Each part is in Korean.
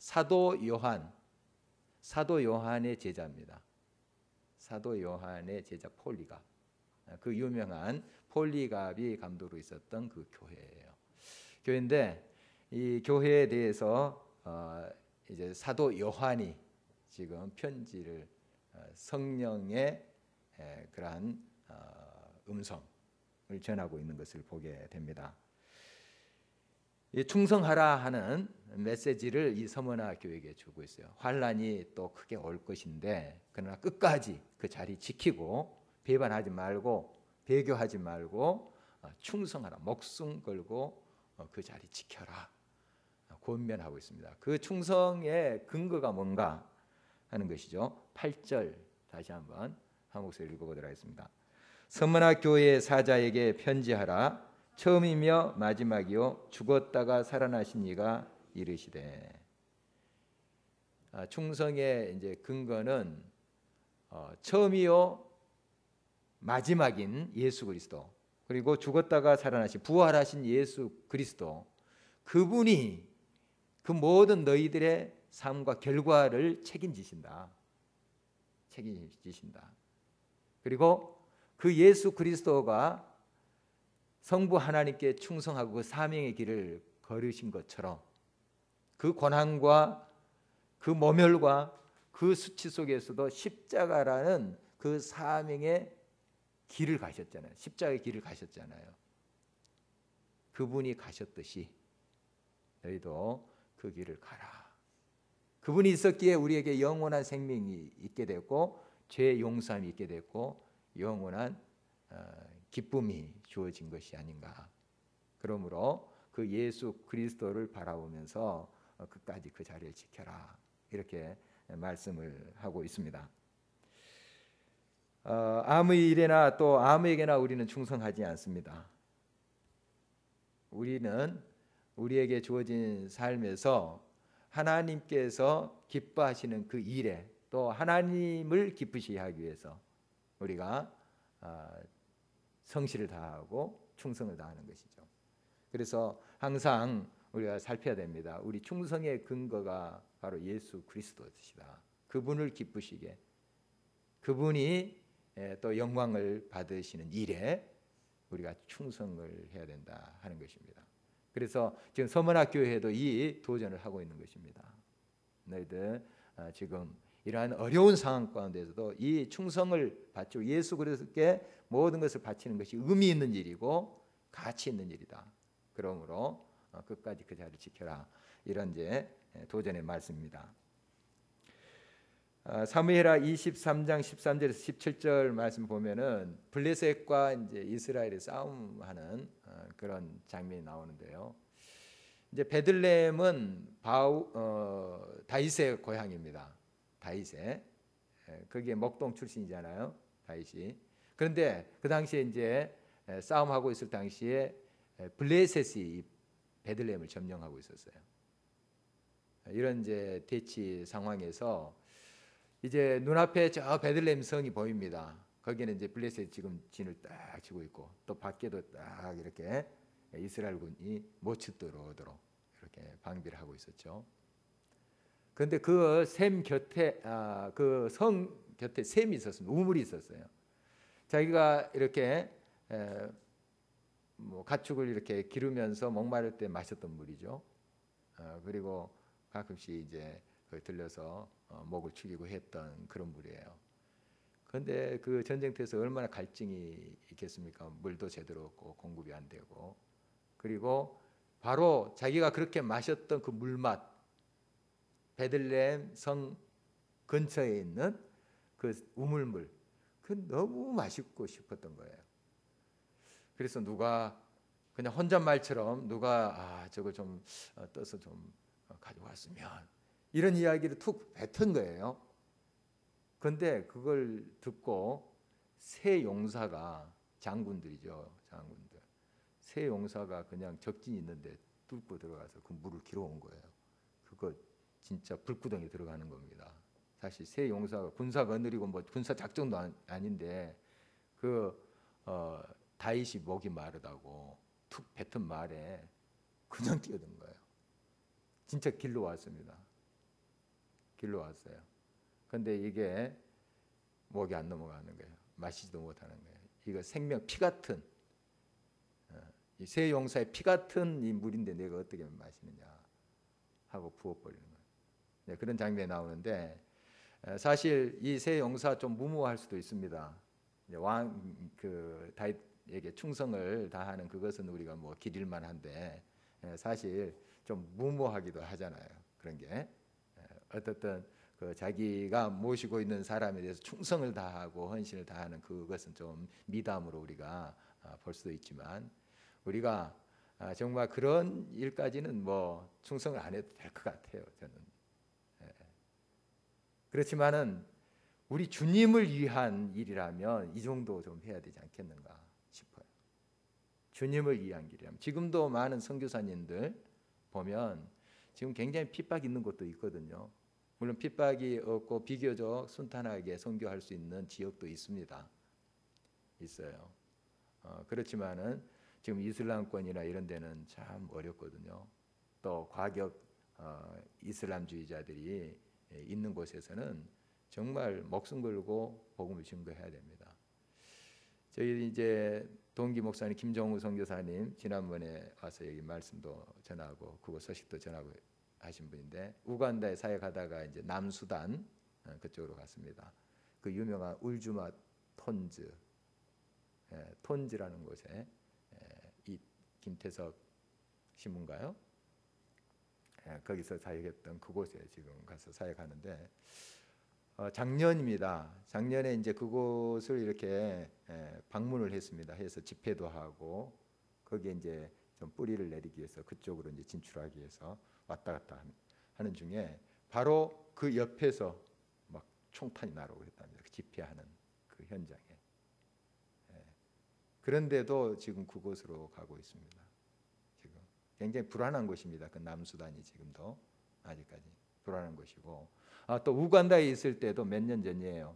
사도 요한의 제자입니다. 사도 요한의 제자 폴리갑. 그 유명한 폴리갑이 감독으로 있었던 그 교회예요. 교회인데 이 교회에 대해서 이제 사도 요한이 지금 편지를 성령의 그러한 음성을 전하고 있는 것을 보게 됩니다. 이 충성하라 하는 메시지를 이 서머나 교회에게 주고 있어요. 환란이 또 크게 올 것인데 그러나 끝까지 그 자리 지키고 배반하지 말고 배교하지 말고 충성하라, 목숨 걸고 그 자리 지켜라 권면하고 있습니다. 그 충성의 근거가 뭔가 하는 것이죠. 8절 다시 한번 한 목소리 읽어보도록 하겠습니다. 서머나 교회의 사자에게 편지하라. 처음이며 마지막이요 죽었다가 살아나신 이가 이르시되. 충성의 이제 근거는 처음이요 마지막인 예수 그리스도, 그리고 죽었다가 살아나신 부활하신 예수 그리스도, 그분이 그 모든 너희들의 삶과 결과를 책임지신다. 그리고 그 예수 그리스도가 성부 하나님께 충성하고 그 사명의 길을 걸으신 것처럼 그 고난과 그 모멸과 그 수치 속에서도 십자가라는 그 사명의 길을 가셨잖아요. 십자가의 길을 가셨잖아요. 그분이 가셨듯이 너희도 그 길을 가라. 그분이 있었기에 우리에게 영원한 생명이 있게 됐고 죄 용서함이 있게 됐고 영원한 기쁨이 주어진 것이 아닌가. 그러므로 그 예수 그리스도를 바라보면서 끝까지 그 자리를 지켜라 이렇게 말씀을 하고 있습니다. 아무 일에나 또 아무에게나 우리는 충성하지 않습니다. 우리는 우리에게 주어진 삶에서 하나님께서 기뻐하시는 그 일에 또 하나님을 기쁘시게 하기 위해서 우리가 성실을 다하고 충성을 다하는 것이죠. 그래서 항상 우리가 살펴야 됩니다. 우리 충성의 근거가 바로 예수 그리스도시다. 그분을 기쁘시게, 그분이 또 영광을 받으시는 일에 우리가 충성을 해야 된다 하는 것입니다. 그래서 지금 서문학교회도 이 도전을 하고 있는 것입니다. 너희들 지금 이러한 어려운 상황 가운데서도 이 충성을 바치고 예수 그리스도께 모든 것을 바치는 것이 의미 있는 일이고 가치 있는 일이다. 그러므로 끝까지 그 자리를 지켜라. 이런 이제 도전의 말씀입니다. 사무엘하 23장 13절에서 17절 말씀 보면은 블레셋과 이제 이스라엘이 싸움하는 그런 장면이 나오는데요. 이제 베들레헴은 다윗의 고향입니다. 다윗의 거기에 목동 출신이잖아요. 다윗이. 그런데 그 당시에 이제 싸움하고 있을 당시에 블레셋이 베들레헴을 점령하고 있었어요. 이런 이제 대치 상황에서 이제 눈앞에 저 베들레헴 성이 보입니다. 거기는 이제 블레셋이 지금 진을 딱 치고 있고 또 밖에도 딱 이렇게 이스라엘군이 못 들어오도록 이렇게 방비를 하고 있었죠. 그런데 그 샘 곁에 그 성 곁에 샘이 있었습니다. 우물이 있었어요. 자기가 이렇게 뭐 가축을 이렇게 기르면서 목마를 때 마셨던 물이죠. 그리고 가끔씩 이제 들려서 목을 축이고 했던 그런 물이에요. 그런데 그 전쟁터에서 얼마나 갈증이 있겠습니까? 물도 제대로 없고 공급이 안 되고, 그리고 바로 자기가 그렇게 마셨던 그 물맛, 베들레헴 성 근처에 있는 그 우물물, 그 너무 맛있고 싶었던 거예요. 그래서 누가 그냥 혼잣말처럼 누가 저거 좀 떠서 좀 가져왔으면 이런 이야기를 툭 뱉은 거예요. 그런데 그걸 듣고 세 용사가, 장군들이죠, 장군들, 세 용사가 그냥 적진이 있는데 뚫고 들어가서 그 물을 길어온 거예요. 그거 진짜 불구덩이 들어가는 겁니다. 사실 세 용사가 군사가 느리고 뭐 군사 작전도 아닌데 그 다윗이 목이 마르다고 툭 뱉은 말에 그냥 뛰어든 거예요. 진짜 길로 왔습니다. 길러왔어요. 근데 이게 목이 안 넘어가는 거예요. 마시지도 못하는 거예요. 이거 생명 피 같은 이 새 용사의 피 같은 이 물인데 내가 어떻게 마시느냐 하고 부어버리는 거예요. 네, 그런 장면이 나오는데 사실 이 새 용사 좀 무모할 수도 있습니다. 왕 그 다윗에게 충성을 다하는 그것은 우리가 뭐 기릴 만한데 사실 좀 무모하기도 하잖아요. 그런 게 어떻든 그 자기가 모시고 있는 사람에 대해서 충성을 다하고 헌신을 다하는 그것은 좀 미담으로 우리가 볼 수도 있지만 우리가 정말 그런 일까지는 뭐 충성을 안 해도 될 것 같아요. 저는. 그렇지만은 우리 주님을 위한 일이라면 이 정도 좀 해야 되지 않겠는가 싶어요. 주님을 위한 길이라면 지금도 많은 선교사님들 보면 지금 굉장히 핍박 있는 곳도 있거든요. 물론 핍박이 없고 비교적 순탄하게 선교할 수 있는 지역도 있습니다. 있어요. 그렇지만은 지금 이슬람권이나 이런 데는 참 어렵거든요. 또 과격 이슬람주의자들이 있는 곳에서는 정말 목숨 걸고 복음을 증거해야 됩니다. 저희 이제 동기 목사님 김정우 선교사님 지난번에 와서 여기 말씀도 전하고 그거 소식도 전하고 하신 분인데 우간다에 사역하다가 이제 남수단 그쪽으로 갔습니다. 그 유명한 울주마 톤즈 톤즈라는 곳에 이 김태석 신문가요? 거기서 사역했던 그곳에 지금 가서 사역하는데 작년입니다. 작년에 이제 그곳을 이렇게 방문을 했습니다. 해서 집회도 하고 거기에 이제 좀 뿌리를 내리기 위해서 그쪽으로 이제 진출하기 위해서 왔다 갔다 하는 중에 바로 그 옆에서 막 총탄이 날아오고 했답니다. 그 집회하는 그 현장에. 그런데도 지금 그곳으로 가고 있습니다. 지금 굉장히 불안한 곳입니다. 그 남수단이 지금도 아직까지 불안한 곳이고 또 우간다에 있을 때도 몇 년 전이에요.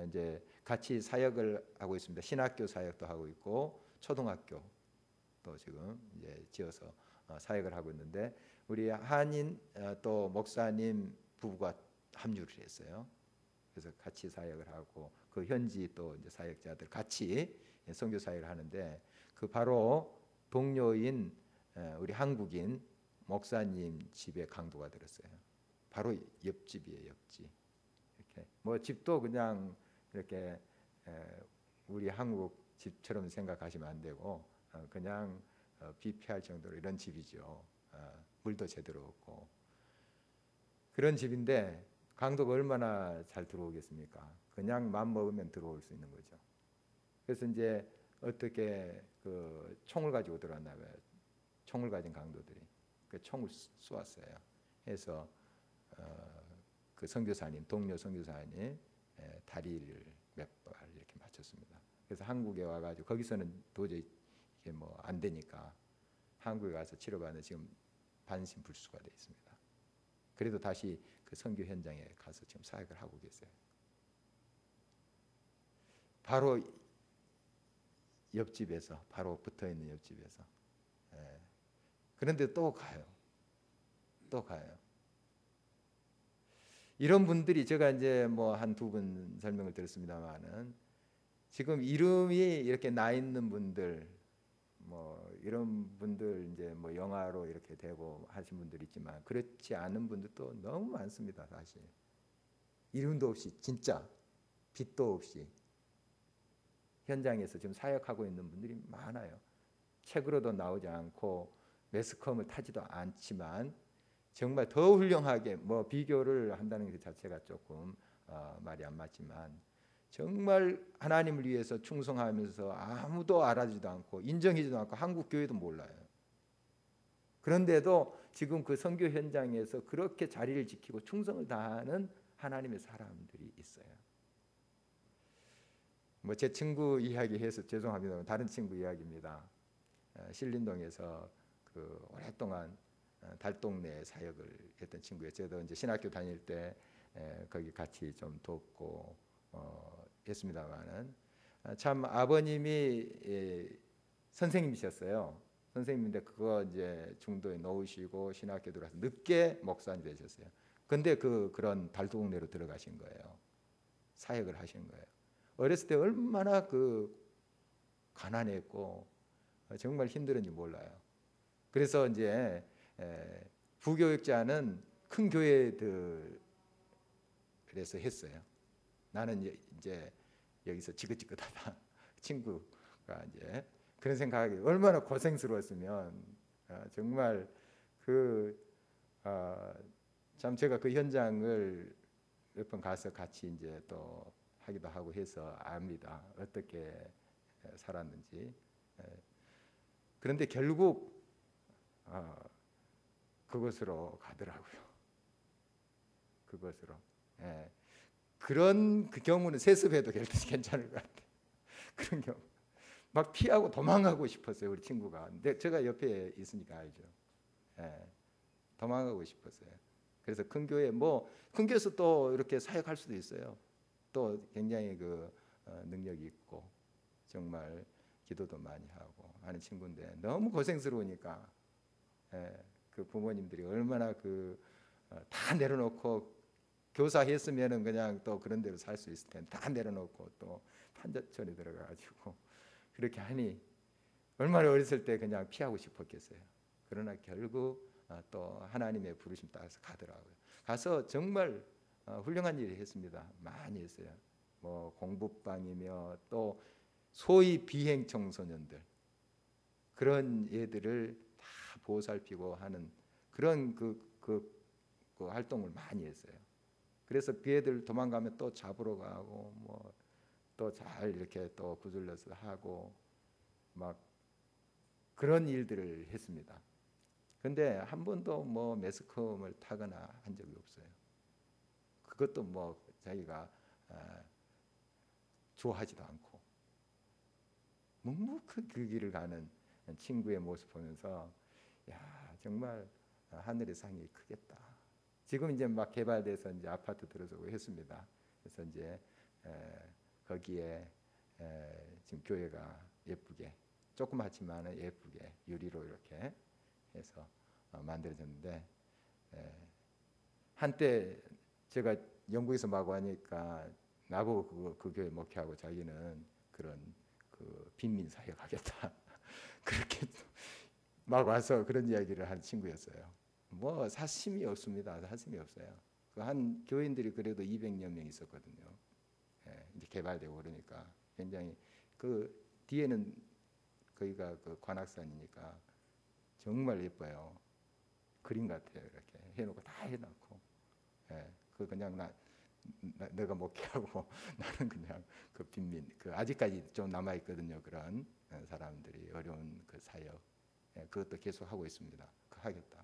이제 같이 사역을 하고 있습니다. 신학교 사역도 하고 있고 초등학교 또 지금 이제 지어서 사역을 하고 있는데 우리 한인 또 목사님 부부가 합류를 했어요. 그래서 같이 사역을 하고 그 현지 또 이제 사역자들 같이 선교 사역을 하는데 그 바로 동료인 우리 한국인 목사님 집에 강도가 들었어요. 바로 옆집이에요, 옆집. 이렇게 뭐 집도 그냥 이렇게 우리 한국 집처럼 생각하시면 안 되고 그냥 비피할 정도로 이런 집이죠. 물도 제대로 없고 그런 집인데 강도가 얼마나 잘 들어오겠습니까? 그냥 맘 먹으면 들어올 수 있는 거죠. 그래서 이제 어떻게 그 총을 가지고 들어왔나 봐요. 총을 가진 강도들이 그 총을 쏘았어요. 해서 그 선교사님 동료 선교사님 다리를 몇 발 이렇게 맞췄습니다. 그래서 한국에 와가지고 거기서는 도저히 이게 뭐 안 되니까 한국에 가서 치료받는 지금 반신불수가 돼 있습니다. 그래도 다시 그 선교 현장에 가서 지금 사역을 하고 계세요. 바로 옆집에서 바로 붙어 있는 옆집에서 그런데 또 가요. 또 가요. 이런 분들이 제가 이제 뭐 한 두 분 설명을 드렸습니다만은 지금 이름이 이렇게 나 있는 분들 뭐 이런 분들 이제 뭐 영화로 이렇게 되고 하신 분들 있지만 그렇지 않은 분들도 너무 많습니다. 사실 이름도 없이 진짜 빛도 없이 현장에서 지금 사역하고 있는 분들이 많아요. 책으로도 나오지 않고 매스컴을 타지도 않지만 정말 더 훌륭하게 뭐 비교를 한다는 것 자체가 조금 말이 안 맞지만 정말 하나님을 위해서 충성하면서 아무도 알아주지도 않고 인정해주지도 않고 한국 교회도 몰라요. 그런데도 지금 그 선교 현장에서 그렇게 자리를 지키고 충성을 다하는 하나님의 사람들이 있어요. 뭐 제 친구 이야기해서 죄송합니다. 다른 친구 이야기입니다. 신림동에서 그 오랫동안 달동네 사역을 했던 친구예요. 저도 이제 신학교 다닐 때 거기 같이 좀 돕고 했습니다만은 참 아버님이 선생님이셨어요. 선생님인데 그거 이제 중도에 놓으시고 신학교 들어와서 늦게 목사님 되셨어요. 근데 그런 달두공내로 들어가신 거예요. 사역을 하신 거예요. 어렸을 때 얼마나 가난했고 정말 힘들었는지 몰라요. 그래서 이제 부교육자는 큰 교회들에서 했어요. 나는 이제 여기서 지긋지긋하다. 친구가 이제 그런 생각이 얼마나 고생스러웠으면 정말 참 제가 그 현장을 몇 번 가서 같이 이제 또 하기도 하고 해서 압니다. 어떻게 살았는지. 그런데 결국 그것으로 가더라고요. 그것으로. 그런 그 경우는 세습해도 괜찮을 것 같아요. 그런 경우 막 피하고 도망가고 싶었어요. 우리 친구가. 근데 제가 옆에 있으니까 알죠. 도망가고 싶었어요. 그래서 큰 교회에서 또 이렇게 사역할 수도 있어요. 또 굉장히 능력이 있고 정말 기도도 많이 하고 하는 친구인데 너무 고생스러우니까 그 부모님들이 얼마나 다 내려놓고 교사했으면은 그냥 또 그런 대로 살 수 있을 텐데 다 내려놓고 또 판자촌에 들어가가지고 그렇게 하니 얼마나 어렸을 때 그냥 피하고 싶었겠어요. 그러나 결국 또 하나님의 부르심 따라서 가더라고요. 가서 정말 훌륭한 일을 했습니다. 많이 했어요. 뭐 공부방이며 또 소위 비행 청소년들 그런 애들을 다 보살피고 하는 그런 그 활동을 많이 했어요. 그래서 그 애들 도망가면 또 잡으러 가고 뭐 또 잘 이렇게 또 구슬려서 하고 막 그런 일들을 했습니다. 근데 한 번도 뭐 매스컴을 타거나 한 적이 없어요. 그것도 뭐 자기가 좋아하지도 않고 묵묵히 그 길을 가는 친구의 모습 보면서 야 정말 하늘의 상이 크겠다. 지금 이제 막 개발돼서 이제 아파트 들어서고 했습니다. 그래서 이제 거기에 지금 교회가 예쁘게 조그맣지만 예쁘게 유리로 이렇게 해서 만들어졌는데 한때 제가 영국에서 막 와니까 나보고 그 교회 목회하고 자기는 그런 빈민 사역 하겠다 그렇게 막 와서 그런 이야기를 한 친구였어요. 뭐 사심이 없습니다. 사심이 없어요. 한 교인들이 그래도 200여 명 있었거든요. 이제 개발되고 그러니까 굉장히 뒤에는 거기가 관악산이니까 정말 예뻐요. 그림 같아요. 이렇게 해놓고 다 해놓고 그냥 내가 목회하고 나는 그냥 빈민 아직까지 좀 남아 있거든요. 그런 사람들이 어려운 사역 그것도 계속 하고 있습니다. 하겠다.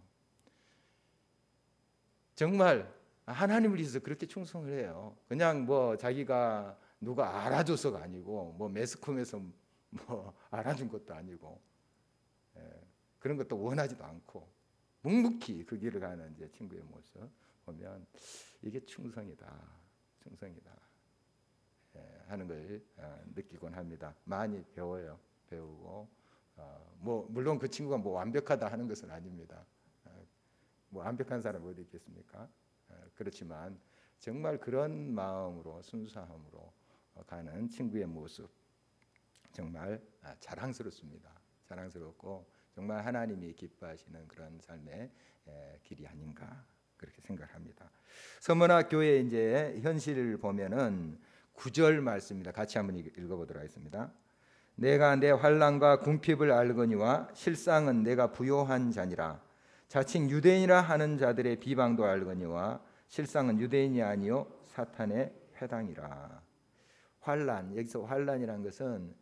정말 하나님을 위해서 그렇게 충성을 해요. 그냥 뭐 자기가 누가 알아줘서가 아니고 뭐 매스컴에서 뭐 알아준 것도 아니고 그런 것도 원하지도 않고 묵묵히 그 길을 가는 이제 친구의 모습 보면 이게 충성이다 하는 걸 느끼곤 합니다. 많이 배우고 뭐 물론 그 친구가 뭐 완벽하다 하는 것은 아닙니다. 뭐 완벽한 사람 어디 있겠습니까? 그렇지만 정말 그런 마음으로 순수함으로 가는 친구의 모습 정말 자랑스럽습니다. 자랑스럽고 정말 하나님이 기뻐하시는 그런 삶의 길이 아닌가 그렇게 생각합니다. 서머나 교회 이제 현실을 보면은 9절 말씀입니다. 같이 한번 읽어보도록 하겠습니다. 내가 내 환난과 궁핍을 알거니와 실상은 내가 부요한 자니라. 자칭 유대인이라 하는 자들의 비방도 알거니와 실상은 유대인이 아니요 사탄의 회당이라. 환난, 여기서 환난이라는 것은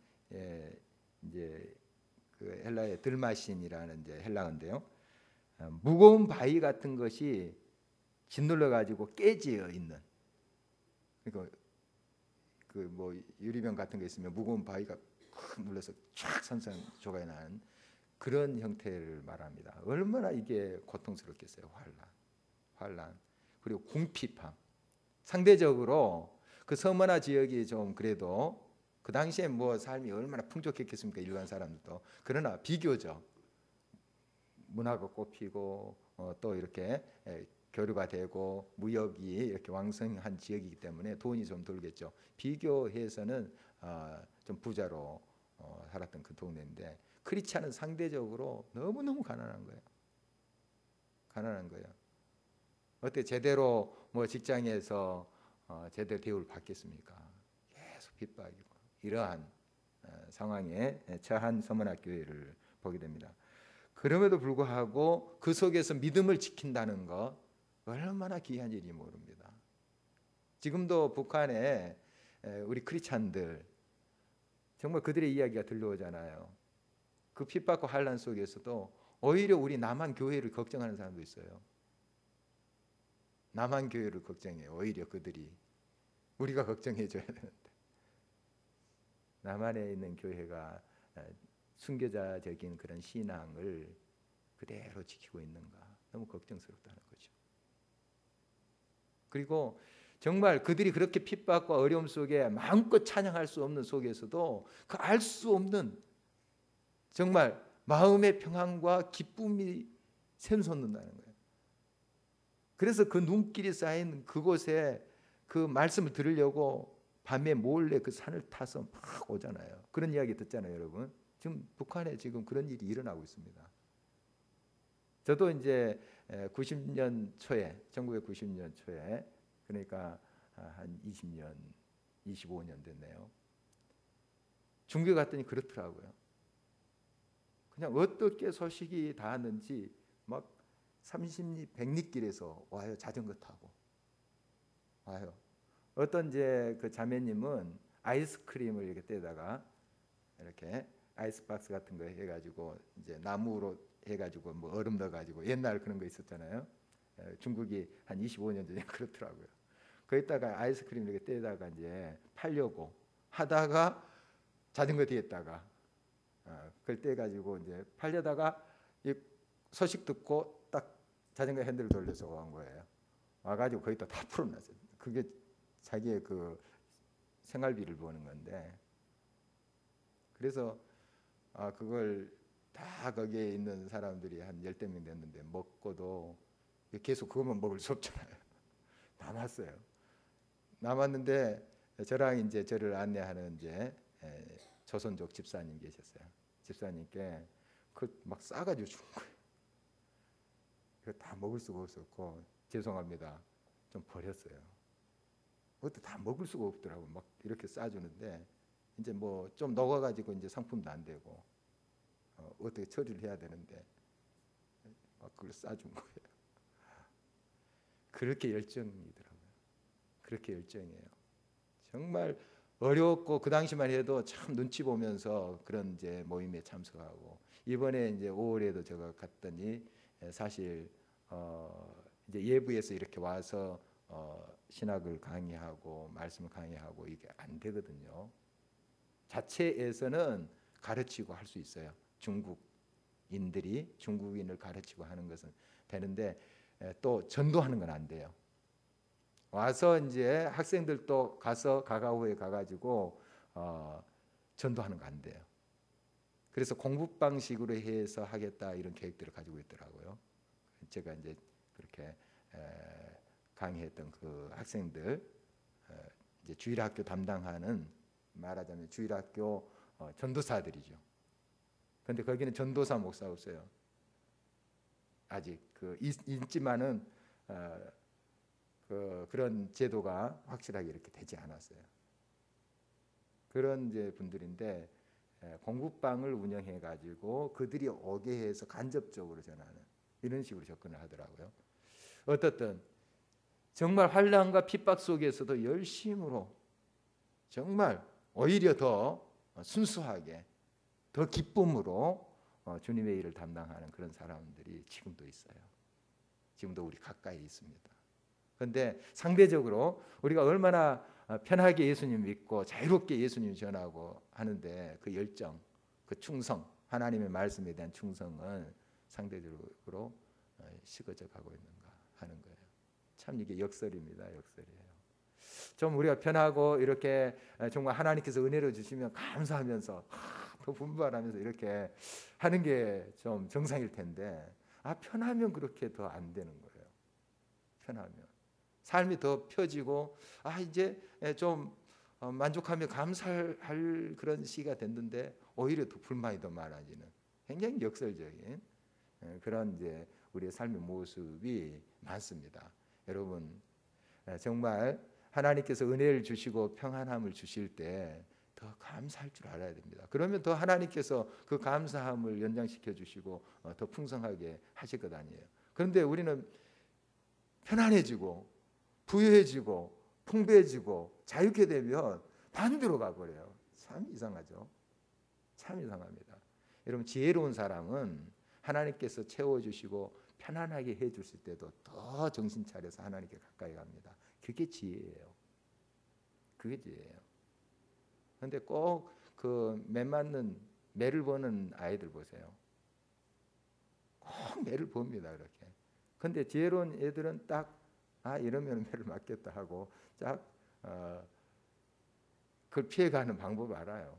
이제 그 헬라의 들마신이라는 이제 헬라어인데요. 무거운 바위 같은 것이 짓눌러 가지고 깨지어 있는. 그러니까 그 뭐 유리병 같은 게 있으면 무거운 바위가 크 눌러서 쫙 산산조각이 나는 그런 형태를 말합니다. 얼마나 이게 고통스럽겠어요. 환난 그리고 궁핍함. 상대적으로 그 서머나 지역이 좀 그래도 그 당시에 뭐 삶이 얼마나 풍족했겠습니까? 일반 사람들도. 그러나 비교적 문화가 꼽히고 또 이렇게 교류가 되고 무역이 이렇게 왕성한 지역이기 때문에 돈이 좀 들겠죠. 비교해서는 좀 부자로 살았던 그 동네인데 크리스찬은 상대적으로 너무너무 가난한 거예요. 가난한 거예요. 어때 제대로 뭐 직장에서 제대로 대우를 받겠습니까? 계속 핍박이고 이러한 상황에 처한 서문학 교회를 보게 됩니다. 그럼에도 불구하고 그 속에서 믿음을 지킨다는 것 얼마나 귀한 일인지 모릅니다. 지금도 북한에 우리 크리스찬들 정말 그들의 이야기가 들려오잖아요. 그 핍박과 환난 속에서도 오히려 우리 남한 교회를 걱정하는 사람도 있어요. 남한 교회를 걱정해요. 오히려 그들이 우리가 걱정해줘야 되는데 남한에 있는 교회가 순교자적인 그런 신앙을 그대로 지키고 있는가 너무 걱정스럽다는 거죠. 그리고 정말 그들이 그렇게 핍박과 어려움 속에 마음껏 찬양할 수 없는 속에서도 그 알 수 없는 정말 마음의 평안과 기쁨이 샘솟는다는 거예요. 그래서 그 눈길이 쌓인 그곳에 그 말씀을 들으려고 밤에 몰래 그 산을 타서 막 오잖아요. 그런 이야기 듣잖아요, 여러분. 지금 북한에 지금 그런 일이 일어나고 있습니다. 저도 이제 90년 초에 1990년 초에 그러니까 한 20년, 25년 됐네요. 중교 갔더니 그렇더라고요. 그냥 어떻게 소식이 닿았는지 막 30리, 100리길에서 와요. 자전거 타고 와요. 어떤 이제 그 자매님은 아이스크림을 이렇게 떼다가 이렇게 아이스박스 같은 거 해가지고 이제 나무로 해가지고 뭐 얼음 넣어가지고 옛날 그런 거 있었잖아요. 중국이 한 25년 전에 그렇더라고요. 거기다가 아이스크림 이렇게 떼다가 이제 팔려고 하다가 자전거 뒤에다가 그걸 떼가지고 이제 팔려다가 이 소식 듣고 딱 자전거 핸들을 돌려서 온 거예요. 와가지고 거기다 다 풀어놨어요. 그게 자기의 그 생활비를 버는 건데 그래서 그걸 다 거기에 있는 사람들이 한 10명 됐는데 먹고도 계속 그것만 먹을 수 없잖아요. 남았어요. 남았는데 저랑 이제 저를 안내하는 이제 조선족 집사님 계셨어요. 집사님께 그 막 싸가지고 준 거예요. 그거 다 먹을 수가 없었고 죄송합니다. 좀 버렸어요. 그것도 다 먹을 수가 없더라고. 막 이렇게 싸주는데 이제 뭐 좀 녹아가지고 이제 상품도 안 되고 어떻게 처리를 해야 되는데 막 그걸 싸준 거예요. 그렇게 열정이더라고요. 그렇게 열정이에요. 정말 어렵고 그 당시만 해도 참 눈치 보면서 그런 이제 모임에 참석하고 이번에 이제 5월에도 제가 갔더니 사실 이제 예부에서 이렇게 와서 신학을 강의하고 말씀을 강의하고 이게 안 자체에서는 가르치고 할 수 있어요. 중국인들이 중국인을 가르치고 하는 것은 되는데 또 전도하는 건 안 돼요. 와서 이제 학생들도 가서 가가오에 가가지고 전도하는 거 안 돼요. 그래서 공부 방식으로 해서 하겠다 이런 계획들을 가지고 있더라고요. 제가 이제 그렇게 강의했던 그 학생들 이제 주일학교 담당하는 말하자면 주일학교 전도사들이죠. 그런데 거기는 전도사 목사 없어요. 아직 그 있지만은 그런 제도가 확실하게 이렇게 되지 않았어요. 그런 이제 분들인데 공부방을 운영해 가지고 그들이 오게 해서 간접적으로 전하는 이런 식으로 접근을 하더라고요. 어떻든 정말 환난과 핍박 속에서도 열심으로 정말 오히려 더 순수하게 더 기쁨으로 주님의 일을 담당하는 그런 사람들이 지금도 있어요. 지금도 우리 가까이 있습니다. 그런데 상대적으로 우리가 얼마나 편하게 예수님 믿고 자유롭게 예수님 전하고 하는데 그 열정, 그 충성, 하나님의 말씀에 대한 충성은 상대적으로 식어져 가고 있는가 하는 거예요. 참 이게 역설입니다. 역설이에요. 좀 우리가 편하고 이렇게 정말 하나님께서 은혜를 주시면 감사하면서 더 분발하면서 이렇게 하는 게 좀 정상일 텐데 편하면 그렇게 더 안 되는 거예요. 편하면 삶이 더 펴지고 이제 좀 만족하며 감사할 그런 시기가 됐는데 오히려 더 불만이 더 많아지는 굉장히 역설적인 그런 이제 우리의 삶의 모습이 많습니다. 여러분 정말 하나님께서 은혜를 주시고 평안함을 주실 때 더 감사할 줄 알아야 됩니다. 그러면 더 하나님께서 그 감사함을 연장시켜 주시고 더 풍성하게 하실 것 아니에요. 그런데 우리는 편안해지고 부유해지고 풍부해지고 자유케 되면 반대로 가버려요. 참 이상하죠. 참 이상합니다. 여러분 지혜로운 사람은 하나님께서 채워주시고 편안하게 해주실 때도 더 정신 차려서 하나님께 가까이 갑니다. 그게 지혜예요. 그게 지혜예요. 그런데 꼭 그 매 맞는 매를 보는 아이들 보세요. 꼭 매를 봅니다. 그렇게. 근데 지혜로운 애들은 딱 이러면 매를 맞겠다 하고 딱 그걸 피해가는 방법을 알아요.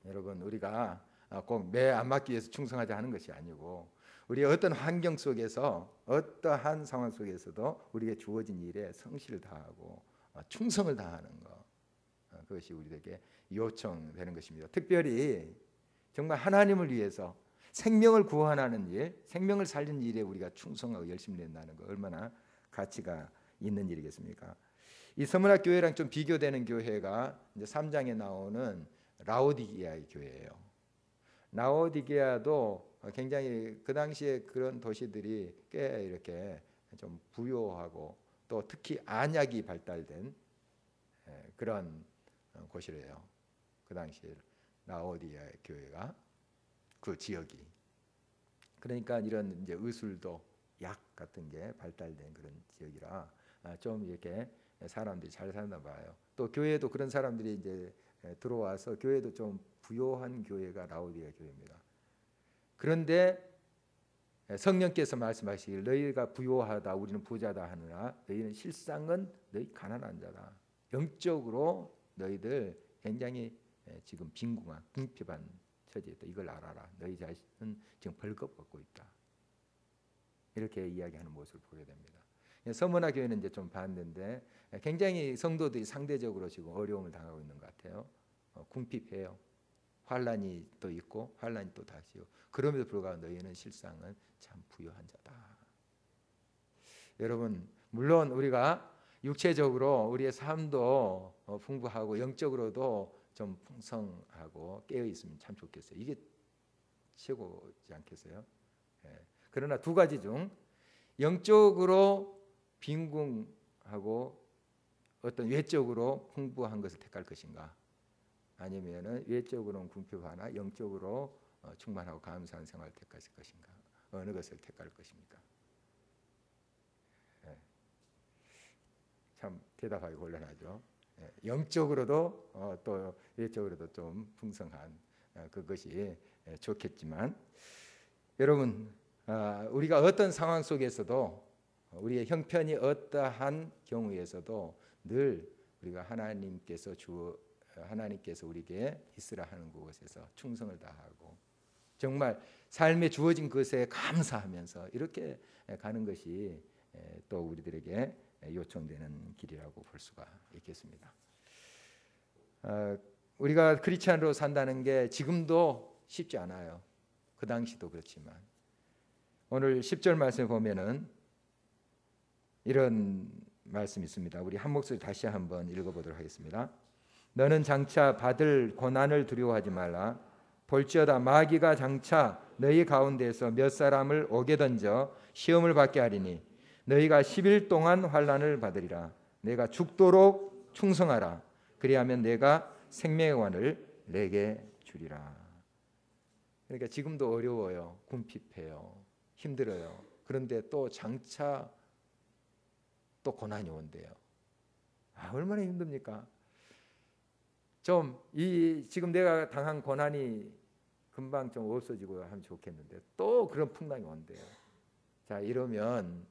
여러분 우리가 꼭 매 안 맞기 위해서 충성하지 하는 것이 아니고 우리 어떤 환경 속에서 어떠한 상황 속에서도 우리에게 주어진 일에 성실을 다하고 충성을 다하는 것 그것이 우리에게 요청되는 것입니다. 특별히 정말 하나님을 위해서 생명을 구원하는 일, 생명을 살리는 일에 우리가 충성하고 열심히 낸다는 거 얼마나 가치가 있는 일이겠습니까? 이 서문학 교회랑 좀 비교되는 교회가 이제 3장에 나오는 라오디게아의 교회예요. 라오디게아도 굉장히 그 당시에 그런 도시들이 꽤 이렇게 좀 부유하고 또 특히 안약이 발달된 그런 곳이래요. 그 당시 라오디게아 교회가 그 지역이 그러니까 이런 이제 의술도 약 같은 게 발달된 그런 지역이라 좀 이렇게 사람들이 잘 사나 봐요. 또 교회도 그런 사람들이 이제 들어와서 교회도 좀 부요한 교회가 라오디게아 교회입니다. 그런데 성령께서 말씀하시길 너희가 부요하다 우리는 부자다 하느라 너희는 실상은 너희 가난한 자다. 영적으로 너희들 굉장히 지금 빈궁한 궁핍한 처지에 있다. 이걸 알아라. 너희 자신은 지금 벌거벗고 있다. 이렇게 이야기하는 모습을 보게 됩니다. 서문화 교회는 이제 좀 반대인데 굉장히 성도들이 상대적으로 지금 어려움을 당하고 있는 것 같아요. 궁핍해요. 환란이 또 있고 환란이 또 다시요. 그럼에도 불구하고 너희는 실상은 참 부유한 자다. 여러분 물론 우리가 육체적으로 우리의 삶도 풍부하고 영적으로도 좀 풍성하고 깨어 있으면 참 좋겠어요. 이게 최고지 않겠어요? 그러나 두 가지 중 영적으로 빈궁하고 어떤 외적으로 풍부한 것을 택할 것인가? 아니면은 외적으로는 궁핍하나 영적으로 충만하고 감사한 생활을 택할 것인가? 어느 것을 택할 것입니까? 참 대답하기 곤란하죠. 영적으로도 또 외적으로도 좀 풍성한 그것이 좋겠지만 여러분 우리가 어떤 상황 속에서도 우리의 형편이 어떠한 경우에서도 늘 우리가 하나님께서 우리에게 있으라 하는 그곳에서 충성을 다하고 정말 삶에 주어진 것에 감사하면서 이렇게 가는 것이 또 우리들에게 요청되는 길이라고 볼 수가 있겠습니다. 우리가 크리스찬으로 산다는 게 지금도 쉽지 않아요. 그 당시도 그렇지만 오늘 10절 말씀을 보면은 이런 말씀이 있습니다. 우리 한 목소리 다시 한번 읽어보도록 하겠습니다. 너는 장차 받을 고난을 두려워하지 말라. 볼지어다 마귀가 장차 너희 가운데서 몇 사람을 옥에 던져 시험을 받게 하리니 너희가 10일 동안 환난을 받으리라. 내가 죽도록 충성하라. 그리하면 내가 생명의 관을 내게 주리라. 그러니까 지금도 어려워요. 궁핍해요. 힘들어요. 그런데 또 장차 또 고난이 온대요. 얼마나 힘듭니까? 지금 내가 당한 고난이 금방 좀 없어지고 하면 좋겠는데 또 그런 풍랑이 온대요. 자, 이러면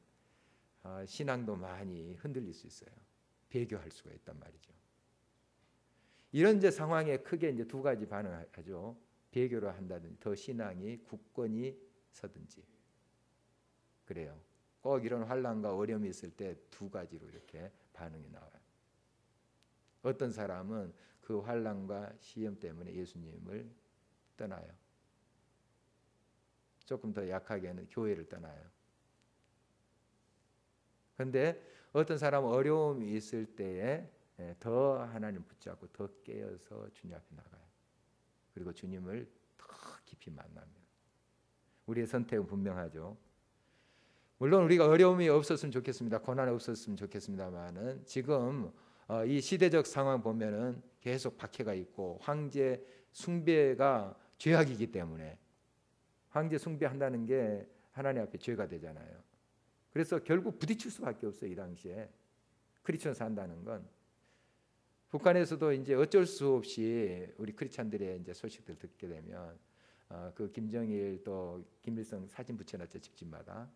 신앙도 많이 흔들릴 수 있어요. 배교할 수가 있단 말이죠. 이런 이제 상황에 크게 이제 두 가지 반응하죠. 배교를 한다든지 더 신앙이 굳건히 서든지. 그래요. 꼭 이런 환난과 어려움이 있을 때 두 가지로 이렇게 반응이 나와요. 어떤 사람은 그 환난과 시험 때문에 예수님을 떠나요. 조금 더 약하게는 교회를 떠나요. 그런데 어떤 사람은 어려움이 있을 때에 더 하나님 붙잡고 더 깨어서 주님 앞에 나가요. 그리고 주님을 더 깊이 만납니다. 우리의 선택은 분명하죠. 물론 우리가 어려움이 없었으면 좋겠습니다. 고난이 없었으면 좋겠습니다만은 지금 이 시대적 상황 보면은 계속 박해가 있고 황제 숭배가 죄악이기 때문에 황제 숭배한다는 게 하나님 앞에 죄가 되잖아요. 그래서 결국 부딪힐 수밖에 없어요. 이 당시에 크리스천 산다는 건 북한에서도 이제 어쩔 수 없이 우리 크리스찬들의 이제 소식들 듣게 되면 그 김정일 또 김일성 사진 붙여놨죠. 집집마다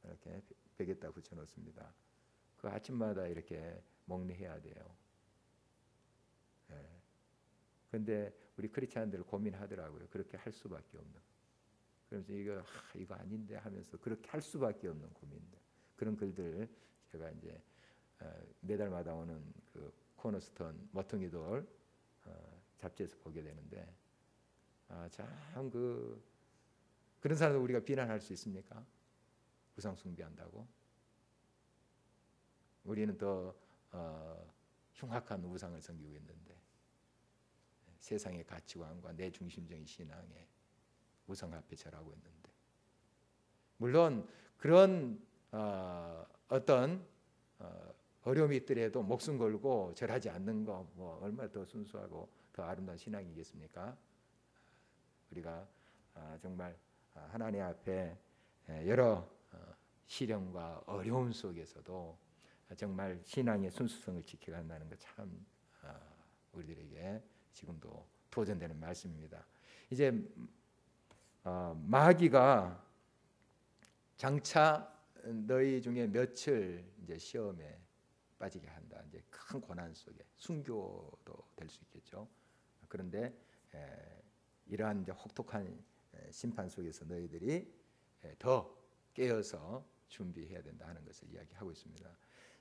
이렇게 벽에다 붙여놓습니다. 그 아침마다 이렇게 목례해야 돼요. 그런데 우리 크리스찬들 고민하더라고요. 그렇게 할 수밖에 없는. 그래서 이거 아닌데 하면서 그렇게 할 수밖에 없는 고민들. 그런 글들 제가 이제 매달마다 오는 그 코너스톤 머퉁이돌 잡지에서 보게 되는데 참 그런 사람들 우리가 비난할 수 있습니까? 우상 숭배한다고? 우리는 더 흉악한 우상을 섬기고 있는데 세상의 가치관과 내 중심적인 신앙에 우상 앞에 절하고 있는데 물론 그런 어떤 어려움이 있더라도 목숨 걸고 절하지 않는 거 뭐 얼마나 더 순수하고 더 아름다운 신앙이겠습니까? 우리가 정말 하나님 앞에 여러 시련과 어려움 속에서도 정말 신앙의 순수성을 지켜간다는 것 참 우리들에게 지금도 도전되는 말씀입니다. 이제 마귀가 장차 너희 중에 며칠 이제 시험에 빠지게 한다. 이제 큰 고난 속에 순교도 될 수 있겠죠. 그런데 이러한 이제 혹독한 심판 속에서 너희들이 더 깨어서 준비해야 된다 하는 것을 이야기하고 있습니다.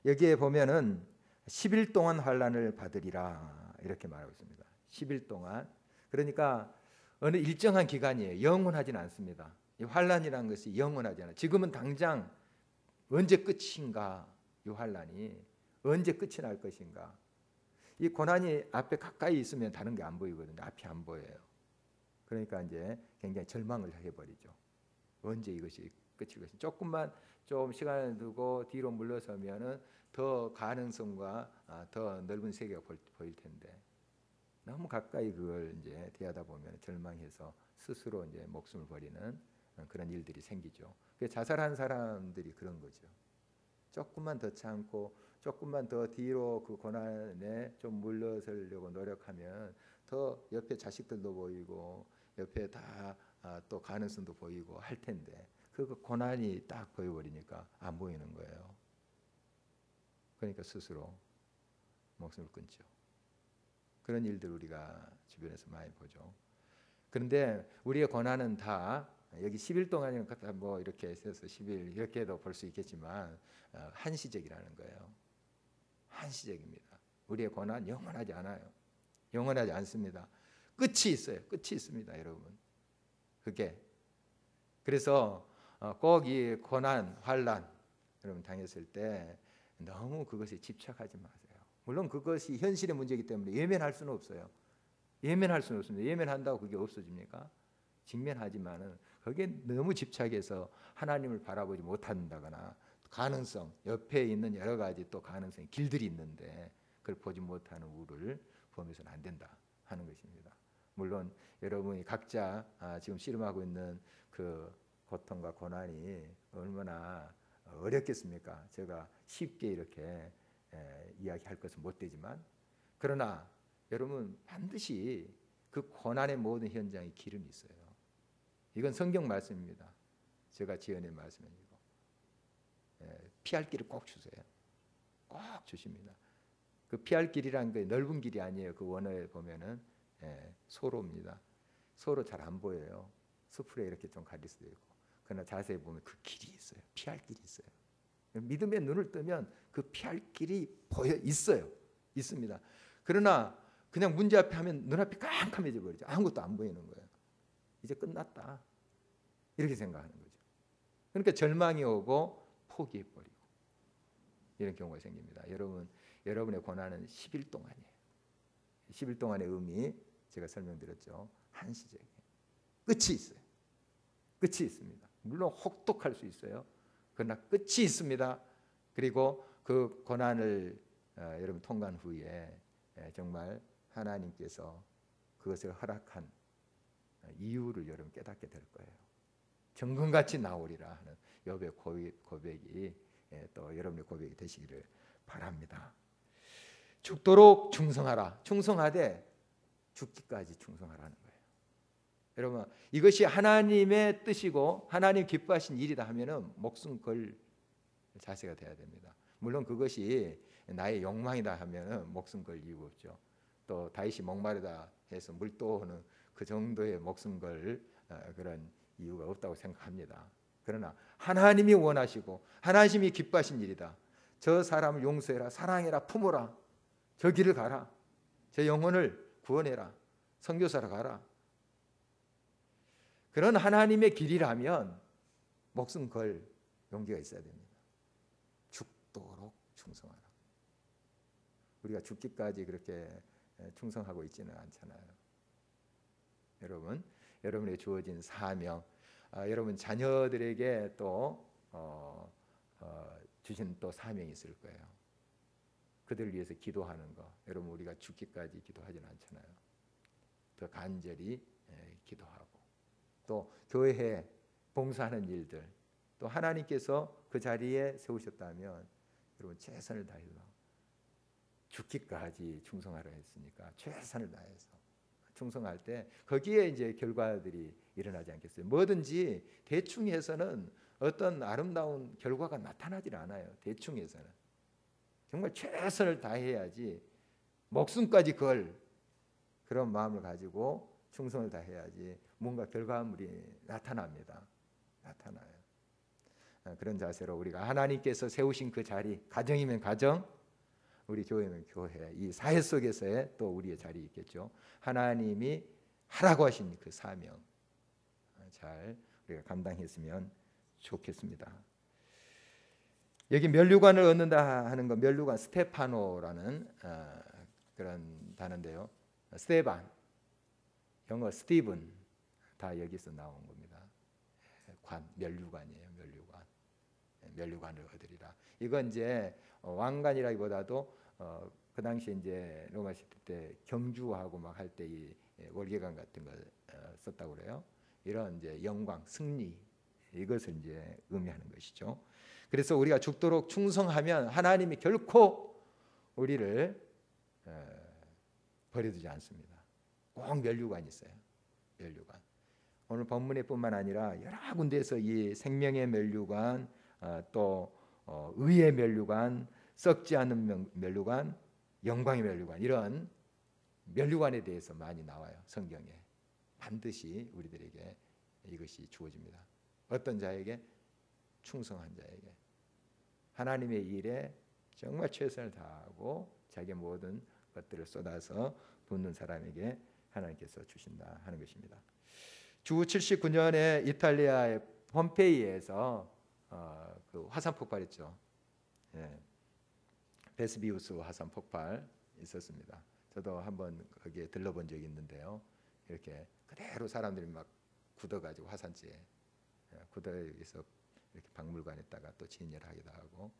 여기에 보면은 10일 동안 환난을 받으리라 이렇게 말하고 있습니다. 10일 동안. 그러니까 어느 일정한 기간이에요. 영원하지는 않습니다. 이 환난이라는 것이 영원하지 않아요. 지금은 당장 언제 끝인가? 이 환난이 언제 끝이 날 것인가? 이 고난이 앞에 가까이 있으면 다른 게 안 보이거든요. 앞이 안 보여요. 그러니까 이제 굉장히 절망을 해버리죠. 언제 이것이 끝일 것인가? 조금만 좀 시간을 두고 뒤로 물러서면은 더 가능성과 더 넓은 세계가 보일 텐데 너무 가까이 그걸 이제 대하다 보면 절망해서 스스로 이제 목숨을 버리는 그런 일들이 생기죠. 자살한 사람들이 그런 거죠. 조금만 더 참고 조금만 더 뒤로 그 고난에 좀 물러서려고 노력하면 더 옆에 자식들도 보이고 옆에 다 또 가능성도 보이고 할 텐데 그 고난이 딱 보여버리니까 안 보이는 거예요. 그러니까 스스로 목숨을 끊죠. 그런 일들 우리가 주변에서 많이 보죠. 그런데 우리의 고난은 다 여기 10일 동안이니까 뭐 이렇게 해서 10일 이렇게도 볼 수 있겠지만 한시적이라는 거예요. 한시적입니다. 우리의 고난 영원하지 않아요. 영원하지 않습니다. 끝이 있어요. 끝이 있습니다, 여러분. 그게 그래서 꼭 이 고난, 환난 여러분 당했을 때 너무 그것에 집착하지 마세요. 물론 그것이 현실의 문제이기 때문에 예면할 수는 없어요. 예면할 수는 없습니다. 예면한다고 그게 없어집니까? 직면하지만은 거기에 너무 집착해서 하나님을 바라보지 못한다거나 가능성 옆에 있는 여러 가지 또 가능성의 길들이 있는데 그걸 보지 못하는 우를 범해서는 안 된다 하는 것입니다. 물론 여러분이 각자 지금 씨름하고 있는 그 고통과 고난이 얼마나 어렵겠습니까? 제가 쉽게 이렇게 이야기할 것은 못 되지만 그러나 여러분 반드시 그 고난의 모든 현장에 기름이 있어요. 이건 성경 말씀입니다. 제가 지어낸 말씀이고 피할 길을 꼭 주세요. 꼭 주십니다. 그 피할 길이란 게 넓은 길이 아니에요. 그 원어에 보면은 소로입니다. 소로 잘 안 보여요. 수풀에 이렇게 좀 가릴 수도 있고 그러나 자세히 보면 그 길이 있어요. 피할 길이 있어요. 믿음의 눈을 뜨면 그 피할 길이 보여 있어요. 있습니다. 그러나 그냥 문제 앞에 하면 눈앞이 깜깜해져 버리죠. 아무것도 안 보이는 거예요. 이제 끝났다. 이렇게 생각하는 거죠. 그러니까 절망이 오고 포기해버리고 이런 경우가 생깁니다. 여러분의 고난은 10일 동안이에요. 10일 동안의 의미 제가 설명드렸죠. 한시적이에요. 끝이 있어요. 끝이 있습니다. 물론 혹독할 수 있어요. 그러나 끝이 있습니다. 그리고 그 고난을 여러분 통과한 후에 정말 하나님께서 그것을 허락한 이유를 여러분 깨닫게 될 거예요. 정금같이 나오리라 하는 욥의 고백이 또 여러분의 고백이 되시기를 바랍니다. 죽도록 충성하라. 충성하되 죽기까지 충성하라는 거예요. 여러분 이것이 하나님의 뜻이고 하나님 기뻐하신 일이다 하면은 목숨 걸 자세가 돼야 됩니다. 물론 그것이 나의 욕망이다 하면은 목숨 걸 이유가 없죠. 또 다윗이 목마르다 해서 물 떠오는 그 정도의 목숨 걸 그런 이유가 없다고 생각합니다. 그러나 하나님이 원하시고 하나님이 기뻐하신 일이다. 저 사람을 용서해라, 사랑해라, 품어라. 저 길을 가라. 저 영혼을 구원해라. 선교사로 가라. 그런 하나님의 길이라면 목숨 걸 용기가 있어야 됩니다. 죽도록 충성하라. 우리가 죽기까지 그렇게 충성하고 있지는 않잖아요. 여러분에게 주어진 사명, 여러분 자녀들에게 또 주신 또 사명이 있을 거예요. 그들을 위해서 기도하는 거. 여러분 우리가 죽기까지 기도하지는 않잖아요. 더 간절히 기도하고 또 교회에 봉사하는 일들, 또 하나님께서 그 자리에 세우셨다면 여러분 최선을 다해서 죽기까지 충성하라 했으니까 최선을 다해서 충성할 때 거기에 이제 결과들이 일어나지 않겠어요? 뭐든지 대충 해서는 어떤 아름다운 결과가 나타나질 않아요. 대충 해서는 정말 최선을 다해야지 목숨까지 걸 그런 마음을 가지고 충성을 다해야지 뭔가 결과물이 나타납니다. 나타나요. 그런 자세로 우리가 하나님께서 세우신 그 자리, 가정이면 가정, 우리 교회면 교회, 이 사회 속에서의 또 우리의 자리 있겠죠. 하나님이 하라고 하신 그 사명 잘 우리가 감당했으면 좋겠습니다. 여기 면류관을 얻는다 하는 건 면류관 스테파노라는 그런 단어인데요. 스테반, 영어 스티븐 다 여기서 나온 겁니다. 면류관이에요. 면류관을 얻으리라. 이건 이제 왕관이라기보다도 그 당시에 이제 로마 시대 때 경주하고 막 할 때 이 월계관 같은 걸 썼다고 그래요. 이런 이제 영광, 승리 이것을 이제 의미하는 것이죠. 그래서 우리가 죽도록 충성하면 하나님이 결코 우리를 버려두지 않습니다. 꼭 면류관이 있어요. 면류관. 오늘 본문에뿐만 아니라 여러 군데에서 이 생명의 면류관, 또 의의 면류관, 썩지 않는 면류관, 영광의 면류관 이런 면류관에 대해서 많이 나와요. 성경에. 반드시 우리들에게 이것이 주어집니다. 어떤 자에게? 충성한 자에게. 하나님의 일에 정말 최선을 다하고 자기의 모든 것들을 쏟아서 붓는 사람에게 하나님께서 주신다 하는 것입니다. 주 79년에 이탈리아의 폼페이에서 그 화산 폭발했죠. 베스비우스 화산 폭발 있었습니다. 저도 한번 거기에 들러본 적이 있는데요. 이렇게 그대로 사람들이 막 굳어가지고 화산지에 굳어서 이렇게 박물관에다가 또 진열하기도 하고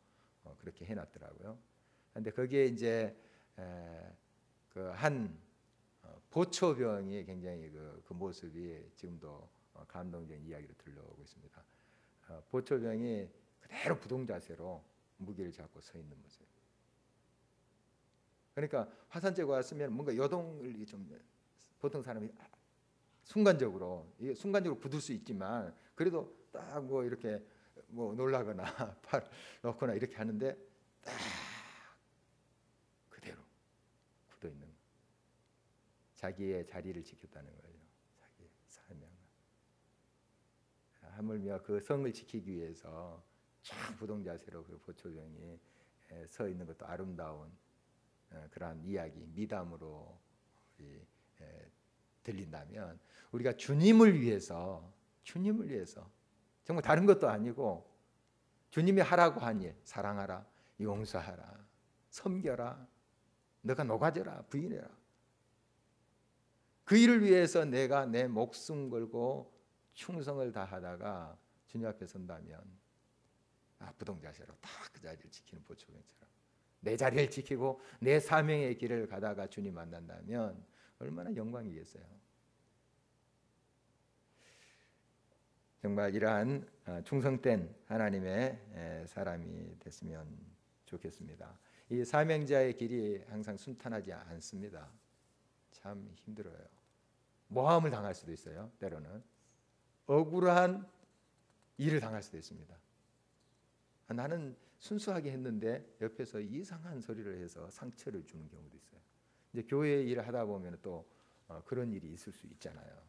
그렇게 해놨더라고요. 그런데 거기에 이제 그 한 보초병이 굉장히 그 모습이 지금도 감동적인 이야기로 들려오고 있습니다. 보초병이 그대로 부동자세로 무기를 잡고 서 있는 모습. 그러니까 화산재가 왔으면 뭔가 요동을 좀 보통 사람이 순간적으로 굳을 수 있지만 그래도 딱 뭐 이렇게 뭐 놀라거나 팔 놓거나 이렇게 하는데 딱 그대로 굳어 있는 거. 자기의 자리를 지켰다는 거예요. 자기의 사명. 하물며 그 성을 지키기 위해서 쫙 부동자세로 그 보초종이 서 있는 것도 아름다운 그러한 이야기, 미담으로 우리 들린다면, 우리가 주님을 위해서 정말 다른 것도 아니고 주님이 하라고 한 일, 사랑하라, 용서하라, 섬겨라, 너가 녹아져라, 부인해라, 그 일을 위해서 내가 내 목숨 걸고 충성을 다하다가 주님 앞에 선다면, 부동자세로 딱 그 자리를 지키는 보초병처럼 내 자리를 지키고 내 사명의 길을 가다가 주님 만난다면 얼마나 영광이겠어요. 정말 이러한 충성된 하나님의 사람이 됐으면 좋겠습니다. 이 사명자의 길이 항상 순탄하지 않습니다. 참 힘들어요. 모함을 당할 수도 있어요. 때로는 억울한 일을 당할 수도 있습니다. 나는 순수하게 했는데 옆에서 이상한 소리를 해서 상처를 주는 경우도 있어요. 이제 교회 일을 하다 보면 또 그런 일이 있을 수 있잖아요.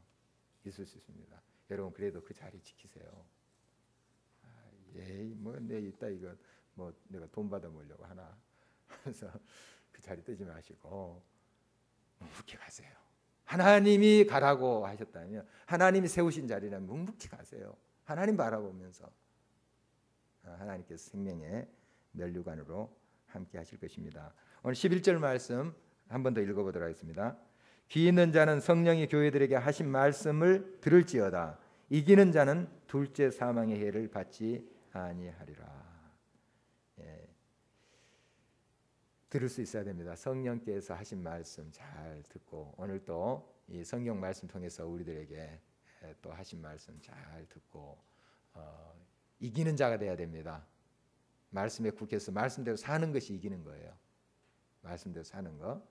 있을 수 있습니다. 여러분 그래도 그 자리 지키세요. 뭐 내 이따 이거 뭐 내가 돈 받아 먹으려고 하나 그래서 그 자리 뜨지 마시고 묵묵히 가세요. 하나님이 가라고 하셨다면, 하나님이 세우신 자리라면 묵묵히 가세요. 하나님 바라보면서 하나님께서 생명의 면류관으로 함께 하실 것입니다. 오늘 11절 말씀 한 번 더 읽어보도록 하겠습니다. 귀 있는 자는 성령이 교회들에게 하신 말씀을 들을지어다. 이기는 자는 둘째 사망의 해를 받지 아니하리라. 들을 수 있어야 됩니다. 성령께서 하신 말씀 잘 듣고, 오늘 또 이 성경 말씀 통해서 우리들에게 또 하신 말씀 잘 듣고 이기는 자가 돼야 됩니다. 말씀에 국해서 말씀대로 사는 것이 이기는 거예요. 말씀대로 사는 것,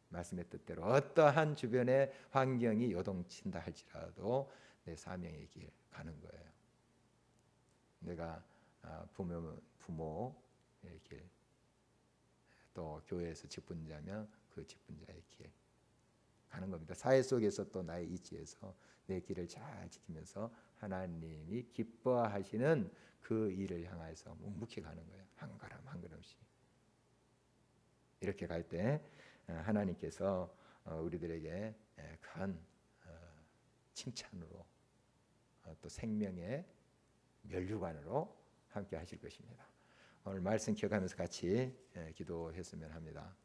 말씀의 뜻대로 어떠한 주변의 환경이 요동친다 할지라도 내 사명의 길 가는 거예요. 내가 부모의 길, 또 교회에서 직분자면 그 직분자의 길 가는 겁니다. 사회 속에서 또 나의 이치에서 내 길을 잘 지키면서 하나님이 기뻐하시는 그 일을 향해서 묵묵히 가는 거예요. 한 걸음 한 걸음씩. 이렇게 갈 때 하나님께서 우리들에게 큰 칭찬으로 또 생명의 면류관으로 함께 하실 것입니다. 오늘 말씀 기억하면서 같이 기도했으면 합니다.